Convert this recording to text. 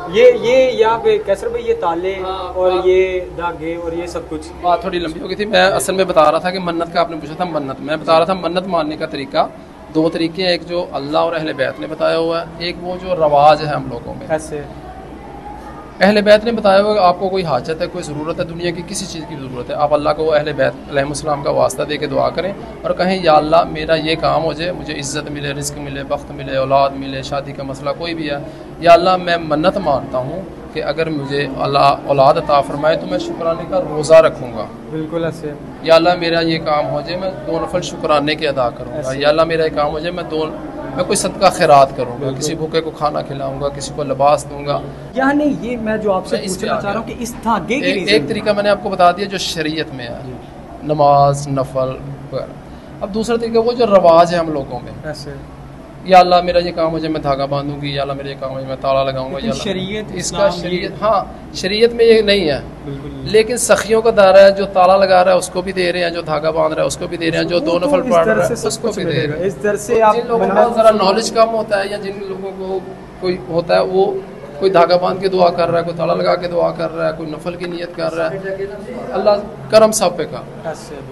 ये यहाँ पे कैसर भाई ये ताले और हाँ। ये धागे और ये सब कुछ। बात थोड़ी लंबी हो गई थी। मैं असल में बता रहा था कि मन्नत का आपने पूछा था, मन्नत मैं बता रहा था मन्नत मानने का तरीका दो तरीके हैं, एक जो अल्लाह और अहले बैत ने बताया हुआ है, एक वो जो रवाज है हम लोगों में। ऐसे अहले बैत ने बताया हुआ कि आपको कोई हाजत है, कोई ज़रूरत है, दुनिया की किसी चीज़ की ज़रूरत है, आप अल्लाह को अहले बैत अलैहिस्सलाम का वास्ता दे के दुआ करें और कहें या अल्लाह मेरा ये काम हो जाए, मुझे इज़्ज़त मिले, रिज़्क़ मिले, बख्त मिले, औलाद मिले, शादी का मसला कोई भी है, या अल्लाह मैं मन्नत मानता हूँ कि अगर मुझे अल्लाह औलाद अता फरमाए तो मैं शुक्राने का रोज़ा रखूँगा। बिल्कुल ऐसे। या अल्लाह मेरा ये काम हो जाए मैं 2 नफल शुक्राने के अदा करूँगा। या अल्लाह मेरा ये काम हो जाए मैं कोई सदका खैरात करूँगा, किसी भूखे को खाना खिलाऊँगा, किसी को लिबास दूंगा। यानी ये मैं जो आपसे मैं इस पे पूछना आ चाह रहा हूँ गया। कि इस धागे की एक तरीका मैंने आपको बता दिया जो शरीयत में है, नमाज नफल वगैरह। अब दूसरा तरीका वो जो रवाज है हम लोगों में, ऐसे या अल्लाह मेरा ये काम हो जाए मैं धागा बांधूंगी, या अल्लाह मेरा ये काम हो जाए मैं ताला लगाऊंगा। या शरीयत इसका इस्लाम शरीयत, हाँ शरीयत में ये नहीं है, बिल्कुल। लेकिन सखियों का दायरा है, जो ताला लगा रहा है उसको भी दे रहे हैं, जो धागा बांध रहा है उसको भी दे रहे हैं, जो 2 नफल पढ़ रहा है उसको भी दे रहे हैं। इस तरह से आप जिन लोगों को ज़रा नॉलेज कम होता है या जिन लोगों को कोई होता है वो कोई धागा बांध के दुआ कर रहा है, कोई ताला लगा के दुआ कर रहा है, कोई नफल की नियत कर रहा है, अल्लाह करम सब पे का। ऐसे